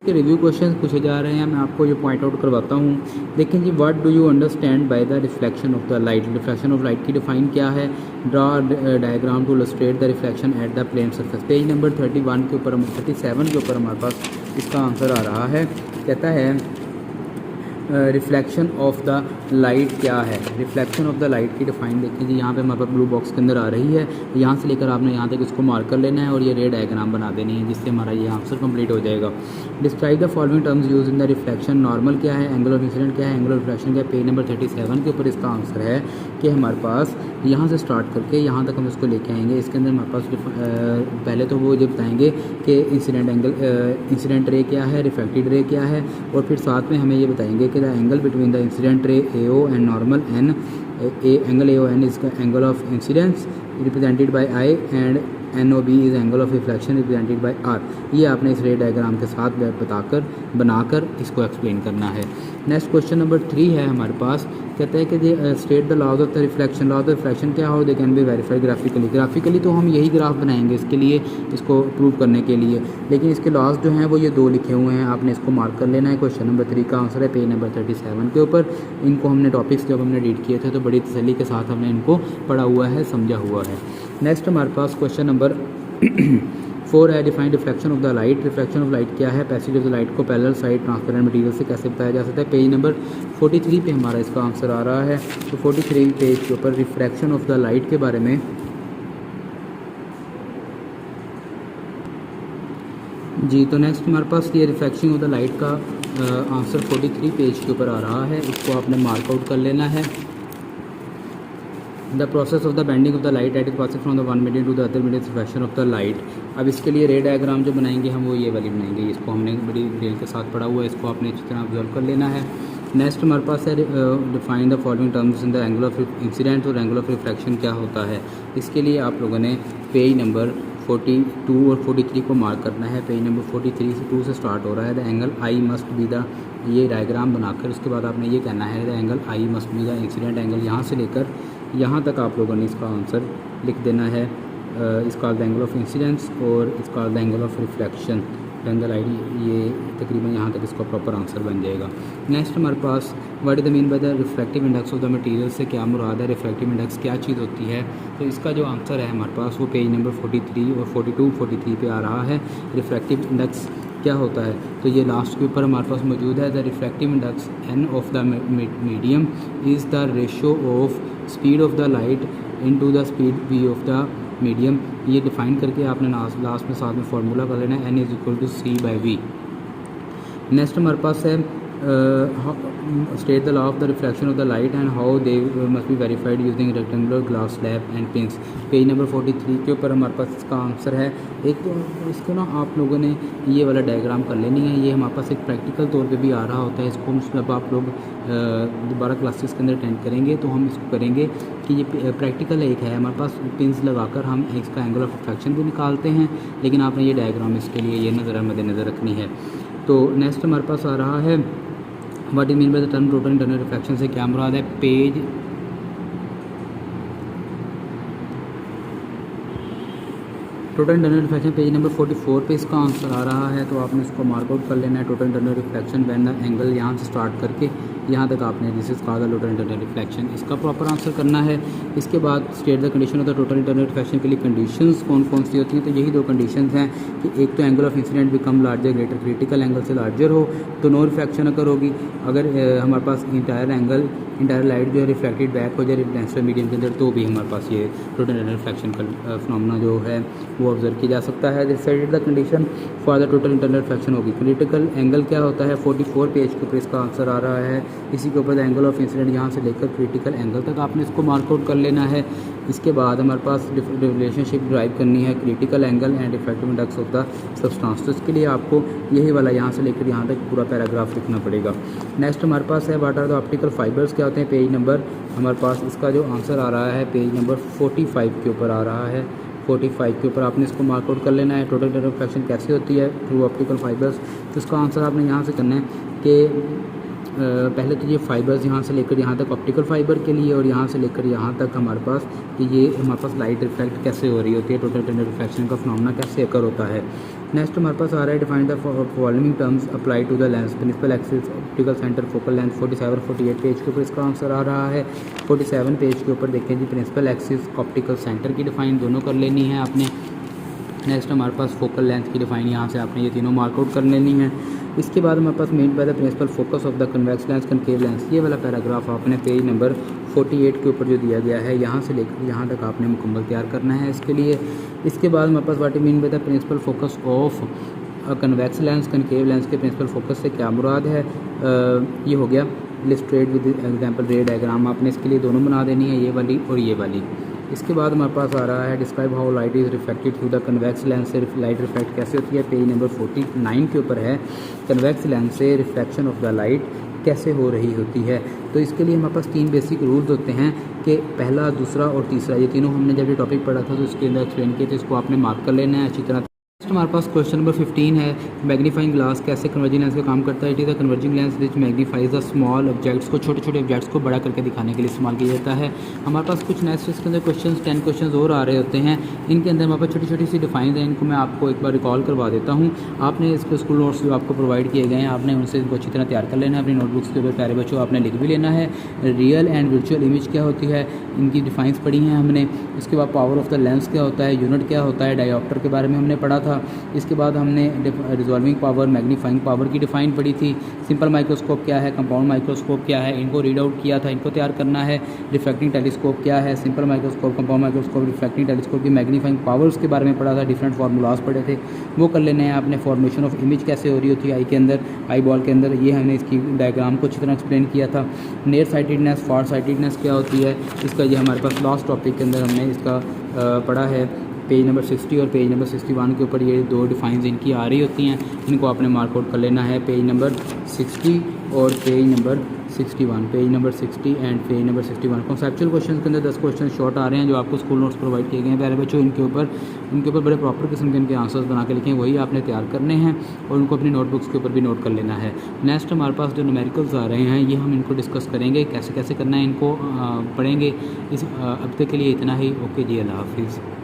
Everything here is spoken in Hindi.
के रिव्यू क्वेश्चंस पूछे जा रहे हैं। मैं आपको ये पॉइंट आउट करवाता हूँ। देखें जी, what do you understand by the reflection of the light. Reflection of light की डिफाइन क्या है? Draw diagram to illustrate the reflection at the plane surface. Page number 31 के ऊपर 37 के ऊपर हमारे पास इसका आंसर आ रहा है। कहता है रिफ्लेक्शन ऑफ द लाइट क्या है। रिफ्लेक्शन ऑफ द लाइट की डिफाइन देखें जी, यहाँ पे हमारे पास ब्लू बॉक्स के अंदर आ रही है। यहाँ से लेकर आपने यहाँ तक इसको मार्क कर लेना है और ये रे डायग्राम बना देनी है, जिससे हमारा ये आंसर कंप्लीट हो जाएगा। Describe the following terms use in the reflection. Normal क्या है, एंगल ऑफ इंसिडेंट क्या है, एंगल ऑफ रिफ्लेक्शन क्या है। पेज नंबर 37 के ऊपर इसका आंसर है कि हमारे पास यहाँ से स्टार्ट करके यहाँ तक हम इसको लेके आएंगे। इसके अंदर हमारे पास पहले तो वो ये बताएंगे कि इंसिडेंट एंगल, इंसिडेंट रे क्या है, रिफ्लेक्टेड रे क्या है, और फिर साथ में हमें ये बताएंगे कि the angle between the incident ray AO and normal N। Angle AON is angle of incidence represented by I and NOB is angle of reflection represented by R। ये आपने इस रे डायग्राम के साथ बनाकर इसको एक्सप्लेन करना है। नेक्स्ट क्वेश्चन नंबर 3 है हमारे पास। कहता है कि state the laws of the reflection. Laws of reflection क्या हो, they can be verified graphically. Graphically तो हम यही ग्राफ बनाएंगे इसके लिए, इसको प्रूव करने के लिए, लेकिन इसके लॉज जो हैं वो ये 2 लिखे हुए हैं। आपने इसको मार्क कर लेना है। क्वेश्चन नंबर 3 का आंसर है पेज नंबर 37 के ऊपर। इनको हमने टॉपिक्स जब हमने रीड किए थे तो बड़ी तसल्ली के साथ हमने इनको पढ़ा हुआ है, समझा हुआ है। नेक्स्ट हमारे पास क्वेश्चन नंबर 4 है। Define reflection of the light. Reflection of light क्या है? पैसेज ऑफ द लाइट को पैरेलल साइड ट्रांसपेरेंट मटेरियल से कैसे बताया जा सकता है। पेज नंबर 43 पे हमारा इसका आंसर आ रहा है। तो 43 पेज के ऊपर रिफ्रैक्शन ऑफ द लाइट के बारे में जी। तो नेक्स्ट हमारे पास ये रिफ्लेक्शन ऑफ द लाइट का आंसर 43 पेज के ऊपर आ रहा है। इसको आपने मार्क आउट कर लेना है। The process of the bending of the light at is passing from the one medium to the other medium reflection of the light. अब इसके लिए रे डायग्राम जो बनाएंगे हम वो ये वाली बनाएंगे। इसको हमने बड़ी डिटेल के साथ पढ़ा हुआ है, इसको आपने अच्छी तरह ऑब्जर्व कर लेना है। नेक्स्ट हमारे पास है define the following terms in the angle of incident और एंगल ऑफ रिफ्लेक्शन क्या होता है। इसके लिए आप लोगों ने पेज नंबर 42 और 43 को मार्क करना है। पेज नंबर 43 से 2 से स्टार्ट हो रहा है। The angle I must be the, ये डायग्राम बनाकर उसके बाद आपने ये कहना है the angle I must be the incident angle. यहाँ से लेकर यहाँ तक आप लोगों ने इसका आंसर लिख देना है। इसका द एंगल ऑफ इंसिडेंस और इसका the angle of reflection the light, ये तकरीबन यहाँ तक इसका प्रॉपर आंसर बन जाएगा। नेक्स्ट हमारे पास what is the mean by the reflective index of the material से क्या मुराद है। रिफ्लेक्टिव इंडेक्स क्या चीज़ होती है? तो इसका जो आंसर है हमारे पास वो पेज नंबर 43 और 42 43 पे आ रहा है। रिफ्लेक्टिव इंडेक्स क्या होता है तो ये लास्ट के ऊपर हमारे पास मौजूद है। The reflective index N of the medium is the ratio of speed of the light into the speed V of the medium. ये डिफाइन करके आपने लास्ट में साथ में फार्मूला कर लेना है, N is equal to C/V। Next हमारे पास है state the law of the reflection of the light and how they must be verified using rectangular glass slab and pins. Page number 43 के ऊपर हमारे पास इसका आंसर है। एक तो इसको ना आप लोगों ने ये वाला डायग्राम कर लेनी है। ये हमारे पास एक प्रैक्टिकल तौर पे भी आ रहा होता है। इसको जब आप लोग दोबारा क्लासेस के अंदर अटेंड करेंगे तो हम इसको करेंगे कि ये प्रैक्टिकल एक है हमारे पास, पिंस लगाकर हम इसका एंगल ऑफ रिफ्लेक्शन भी निकालते हैं, लेकिन आपने ये डायग्राम इसके लिए ये मद्देनज़र रखनी है। तो नेक्स्ट हमारे पास आ रहा है what is mean by the term total internal reflection से क्या मुराद है। Page total internal reflection page number 44 पे इसका आंसर आ रहा है। तो आपने इसको मार्क आउट कर लेना है। Total internal reflection when the angle, यहाँ से स्टार्ट करके यहाँ तक आपने this is called the total internal reflection, इसका प्रॉपर आंसर करना है। इसके बाद state the condition of the total internal reflection के लिए कंडीशंस कौन कौन सी होती हैं। तो यही 2 कंडीशंस हैं कि एक तो angle of incident become larger greater, critical angle से लार्जर हो तो नो रिफ्लेक्शन अगर होगी। अगर हमारे पास इंटायर लाइट जो है रिफ्लेक्टेड बैक हो जाए डेंसर मीडियम के अंदर तो भी हमारे पास ये टोटल इंटरनल रिफ्लेक्शन का फिनोमेना जो है वो ऑब्जर्व किया जा सकता है। Set the condition for the total internal reflection होगी। क्रिटिकल एंगल क्या होता है? 44 पेज के ऊपर इसका आंसर आ रहा है। इसी के ऊपर एंगल ऑफ इंसिडेंट यहाँ से लेकर क्रिटिकल एंगल तक आपने इसको मार्क आउट कर लेना है। इसके बाद हमारे पास रिलेशनशिप ड्राइव करनी है critical angle and reflective index of the substance. तो इसके लिए आपको यही वाला यहाँ से लेकर यहाँ तक पूरा पैराग्राफ लिखना पड़ेगा। नेक्स्ट हमारे पास है what are the optical fibres क्या होते हैं। पेज नंबर हमारे पास इसका जो आंसर आ रहा है पेज नंबर 45 के ऊपर आ रहा है। 45 के ऊपर आपने इसको मार्क आउट कर लेना है। टोटल इंटरनल रिफ्लेक्शन कैसे होती है थ्रू ऑप्टिकल फाइबर्स। तो इसका आंसर आपने यहाँ से करना है कि पहले तो ये फाइबर्स यहाँ से लेकर यहाँ तक ऑप्टिकल फाइबर के लिए और यहाँ से लेकर यहाँ तक हमारे पास कि ये हमारे पास लाइट रिफ्लेक्ट कैसे हो रही होती है, टोटल इंटरनल रिफ्लेक्शन का फिनोमेना कैसे अकर होता है। नेक्स्ट हमारे पास आ रहा है define the following terms apply to the lens principal axis optical centre focal length 47 48 page के ऊपर इसका आंसर आ रहा है। 47 पेज के ऊपर देखें जी प्रिंसिपल एक्सिस ऑप्टिकल सेंटर की डिफाइन दोनों कर लेनी है आपने। नेक्स्ट हमारे पास फोकल लेंथ की डिफाइन यहाँ से आपने ये तीनों मार्कआउट कर लेनी है। इसके बाद हमारे पास mean by the principal focus of the convex lens concave lens, ये वाला पैराग्राफ आपने पेज नंबर 48 के ऊपर जो दिया गया है यहाँ से लेकर यहाँ तक आपने मुकम्मल तैयार करना है इसके लिए। इसके बाद हमारे पास what mean by the principal focus of convex lens concave lens के प्रिंसिपल फोकस से क्या मुराद है, ये हो गया illustrate with example ray diagram, आपने इसके लिए दोनों बना देनी है, ये वाली और ये वाली। इसके बाद हमारे पास आ रहा है describe how light is reflected through the convex lens, से लाइट रिफ्लेक्ट कैसे होती है, पेज नंबर 49 के ऊपर है। कन्वेक्स लेंस से रिफ्लेक्शन ऑफ द लाइट कैसे हो रही होती है। तो इसके लिए हमारे पास 3 बेसिक रूल्स होते हैं कि पहला, दूसरा और तीसरा, ये तीनों हमने जब ये टॉपिक पढ़ा था तो इसके अंदर एक्सप्लेन किए थे, इसको आपने मार्क कर लेना है अच्छी तरह। हमारे पास क्वेश्चन नंबर 15 है मैग्नीफाइंग ग्लास कैसे कन्वर्जिंग लेंस का काम करता है। It is the converging lens which magnifies the small objects को, छोटे छोटे ऑब्जेक्ट्स को बड़ा करके दिखाने के लिए इस्तेमाल किया जाता है। हमारे पास कुछ नेक्स्ट इसके अंदर क्वेश्चन 10 क्वेश्चन और आ रहे होते हैं, इनके अंदर हमारे पास छोटी छोटी सी डिफाइन है, इनको मैं आपको एक बार रिकॉल करवा देता हूँ। आपने इसको स्कूल नोट्स जो आपको प्रोवाइड किए गए हैं आपने उनसे इनको अच्छी तरह तैयार कर लेना है अपनी नोटबुक्स के ऊपर, प्यारे बच्चों आपने लिख भी लेना है। रियल एंड वर्चुअल इमेज क्या होती है, इनकी डिफाइंस पढ़ी हैं हमने। इसके बाद पावर ऑफ द लेंस क्या होता है, यूनिट क्या होता है, डायोप्टर के बारे में हमने पढ़ा था। इसके बाद हमने रिजॉल्विंग पावर मैग्नीफाइंग पावर की डिफाइन पढ़ी थी। सिंपल माइक्रोस्कोप क्या है, कंपाउंड माइक्रोस्कोप क्या है, इनको रीड आउट किया था, इनको तैयार करना है। रिफ्रैक्टिंग टेलीस्कोप क्या है, simple microscope, compound microscope, refracting telescope की मैग्नीफाइंग पावर्स के बारे में पढ़ा था, डिफरेंट फार्मूलाज पढ़े थे, वो कर लेने हैं आपने। फॉर्मेशन ऑफ इमेज कैसे हो रही होती है आई के अंदर, आई बॉल के अंदर, ये हमने इसकी डायग्राम को अच्छी तरह एक्सप्लेन किया था। नियर साइटेडनेस, फार साइटेडनेस क्या होती है, इसका ये हमारे पास लास्ट टॉपिक के अंदर हमने इसका पढ़ा है। पेज नंबर 60 और पेज नंबर 61 के ऊपर ये 2 डिफाइंस इनकी आ रही होती हैं, इनको आपने मार्कआउट कर लेना है। पेज नंबर 60 और page number 61, page number 60 and page number 61। Conceptual question के अंदर 10 क्वेश्चन शॉर्ट आ रहे हैं जो आपको स्कूल नोट्स प्रोवाइड किए गए हैं प्यारे बच्चों। उनके ऊपर बड़े प्रॉपर किस्म के इनके आंसर्स बना के लिखें, वही आपने तैयार करने हैं और उनको अपनी नोटबुक्स के ऊपर भी नोट कर लेना है। नेक्स्ट हमारे पास जो न्यूमेरिकल्स आ रहे हैं ये हम इनको डिस्कस करेंगे, कैसे कैसे करना है इनको पढ़ेंगे। इस अब तक के लिए इतना ही। ओके जी, अल्लाह हाफिज़।